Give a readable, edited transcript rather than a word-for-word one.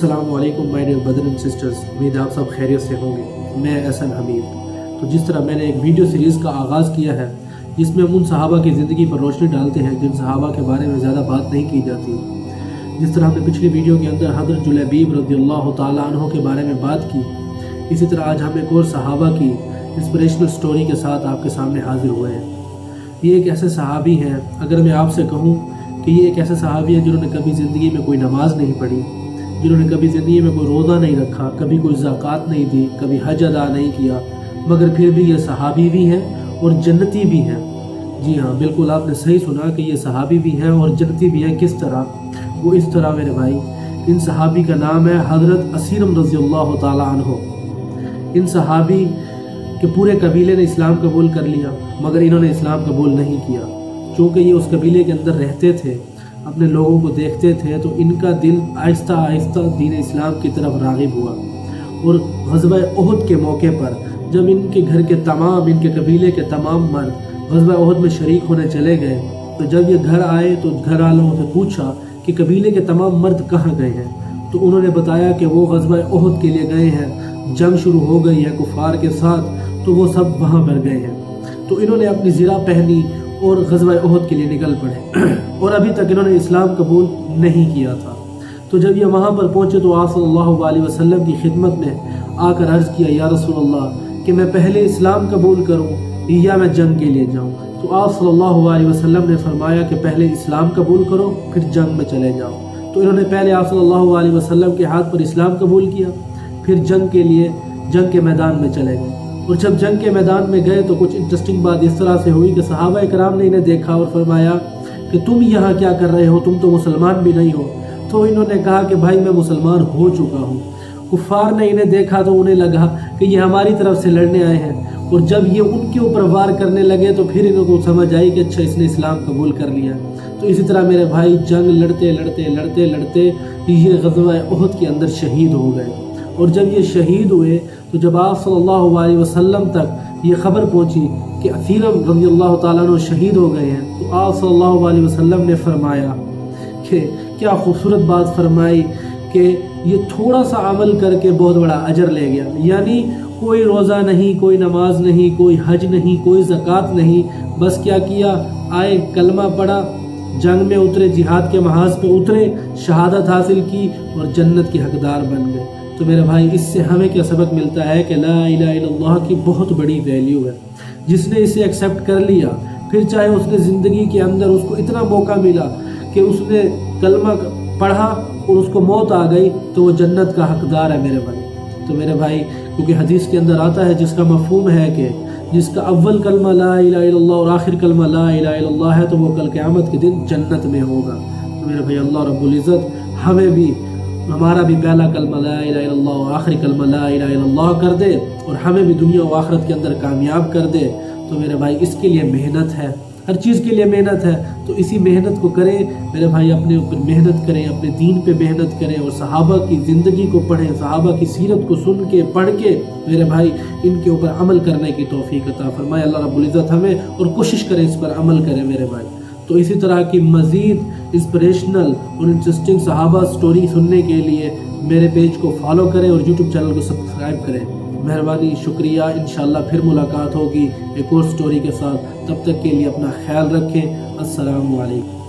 अस्सलाम वालेकुम my dear brother and sisters. उम्मीद आप सब खैरियत से होंगे। मैं एहसन हमीद। तो जिस तरह मैंने एक वीडियो सीरीज़ का आगाज़ किया है जिसमें हम उन सहाबा की ज़िंदगी पर रोशनी डालते हैं जिन सहाबा के बारे में ज़्यादा बात नहीं की जाती, जिस तरह हमने पिछली वीडियो के अंदर हज़रत जुलैबीब रज़ियल्लाहु ताला अन्हु के बारे में बात की, इसी तरह आज हम एक और सहाबा की इंस्पिरेशनल स्टोरी के साथ आपके सामने हाजिर हुए हैं। ये एक ऐसे सहाबी हैं, अगर मैं आपसे कहूँ कि ये एक ऐसे सहाबी हैं जिन्होंने कभी ज़िंदगी में कोई नमाज नहीं पढ़ी, जिन्होंने कभी ज़िंदगी में कोई रोज़ा नहीं रखा, कभी कोई ज़कात नहीं दी, कभी हज अदा नहीं किया, मगर फिर भी ये सहाबी भी हैं और जन्नती भी हैं। जी हाँ, बिल्कुल आपने सही सुना कि ये सहाबी भी हैं और जन्नती भी हैं। किस तरह? वो इस तरह मेरे भाई, इन सहाबी का नाम है हज़रत असीरम रज़ियल्लाहु ताला अन्हु। इन सहाबी के पूरे कबीले ने इस्लाम कबूल कर लिया, मगर इन्होंने इस्लाम कबूल नहीं किया। चूँकि ये उस कबीले के अंदर रहते थे, अपने लोगों को देखते थे, तो इनका दिल आहिस्ता आहिस्ता दीन इस्लाम की तरफ राग़िब हुआ। और ग़ज़वा उहद के मौके पर जब इनके घर के तमाम, इनके कबीले के तमाम मर्द ग़ज़वा उहद में शरीक होने चले गए, तो जब ये घर आए तो घर वालों से पूछा कि कबीले के तमाम मर्द कहाँ गए हैं। तो उन्होंने बताया कि वो ग़ज़वा उहद के लिए गए हैं, जंग शुरू हो गई है कुफ़ार के साथ, तो वो सब वहाँ पर गए हैं। तो इन्होंने अपनी ज़िरा पहनी और ग़ज़वा उहद के लिए निकल पड़े और अभी तक इन्होंने इस्लाम कबूल नहीं किया था। तो जब ये वहाँ पर पहुँचे तो आप सल्लल्लाहु अलैहि वसल्लम की खिदमत में आकर अर्ज़ किया, या रसूल अल्लाह, कि मैं पहले इस्लाम कबूल करूँ या मैं जंग के लिए जाऊँ। तो आप सल्लल्लाहु अलैहि वसल्लम ने फरमाया कि पहले इस्लाम कबूल करो फिर जंग में चले जाओ। तो इन्होंने पहले आप सल्लल्लाहु अलैहि वसल्लम के हाथ पर इस्लाम कबूल किया, फिर जंग के लिए जंग के मैदान में चले गए। और जब जंग के मैदान में गए तो कुछ इंटरेस्टिंग बात इस तरह से हुई कि सहाबा इकराम ने इन्हें देखा और फरमाया कि तुम यहाँ क्या कर रहे हो, तुम तो मुसलमान भी नहीं हो। तो इन्होंने कहा कि भाई मैं मुसलमान हो चुका हूँ। कुफ़ार ने इन्हें देखा तो उन्हें लगा कि ये हमारी तरफ से लड़ने आए हैं, और जब ये उनके ऊपर वार करने लगे तो फिर इनको समझ आई कि अच्छा इसने इस्लाम कबूल कर लिया। तो इसी तरह मेरे भाई जंग लड़ते लड़ते लड़ते लड़ते ये ग़ज़वा उहद के अंदर शहीद हो गए। और जब ये शहीद हुए तो जब आप सल्लल्लाहु अलैहि वसल्लम तक ये ख़बर पहुंची कि असीरम रज़ियल्लाहु ताला अन्हु शहीद हो गए हैं, तो आप सल्लल्लाहु अलैहि वसल्लम ने फरमाया कि क्या खूबसूरत बात फरमाई कि ये थोड़ा सा अमल करके बहुत बड़ा अजर ले गया। यानी कोई रोज़ा नहीं, कोई नमाज नहीं, कोई हज नहीं, कोई ज़कात नहीं, बस क्या किया, आए कलमा पढ़ा, जंग में उतरे, जिहाद के महाज पे उतरे, शहादत हासिल की और जन्नत के हकदार बन गए। तो मेरे भाई इससे हमें क्या सबक मिलता है कि ला इलाहा इल्लल्लाह की बहुत बड़ी वैल्यू है। जिसने इसे एक्सेप्ट कर लिया, फिर चाहे उसने ज़िंदगी के अंदर उसको इतना मौका मिला कि उसने कलमा पढ़ा और उसको मौत आ गई, तो वो जन्नत का हकदार है मेरे भाई। तो मेरे भाई, क्योंकि हदीस के अंदर आता है जिसका मफ़हूम है कि जिसका अव्वल कलमा ला इलाहा इल्लल्लाह और आखिर कलमा ला इलाहा इल्लल्लाह है, तो वो कल क़यामत के दिन जन्नत में होगा। तो मेरे भाई अल्लाह रब्बुल इज़्ज़त हमें भी, हमारा भी पहला कलमा ला इलाहा इल्लल्लाह और आखिरी कलमा ला इलाहा इल्लल्लाह कर दे, और हमें भी दुनिया और आखिरत के अंदर कामयाब कर दे। तो मेरे भाई इसके लिए मेहनत है, हर चीज़ के लिए मेहनत है। तो इसी मेहनत को करें मेरे भाई, अपने ऊपर मेहनत करें, अपने दीन पे मेहनत करें, और सहाबा की ज़िंदगी को पढ़ें, सहाबा की सीरत को सुन के पढ़ के मेरे भाई इनके ऊपर अमल करने की तौफीक अता फरमाए अल्लाह रब्बुल इज़्ज़त हमें, और कोशिश करें इस पर अमल करें मेरे भाई। तो इसी तरह की मज़ीद इंस्पिरेशनल और इंटरेस्टिंग सहाबा स्टोरी सुनने के लिए मेरे पेज को फॉलो करें और यूट्यूब चैनल को सब्सक्राइब करें। मेहरबानी, शुक्रिया। इंशाअल्लाह फिर मुलाकात होगी एक और स्टोरी के साथ। तब तक के लिए अपना ख्याल रखें। अस्सलामु अलैकुम।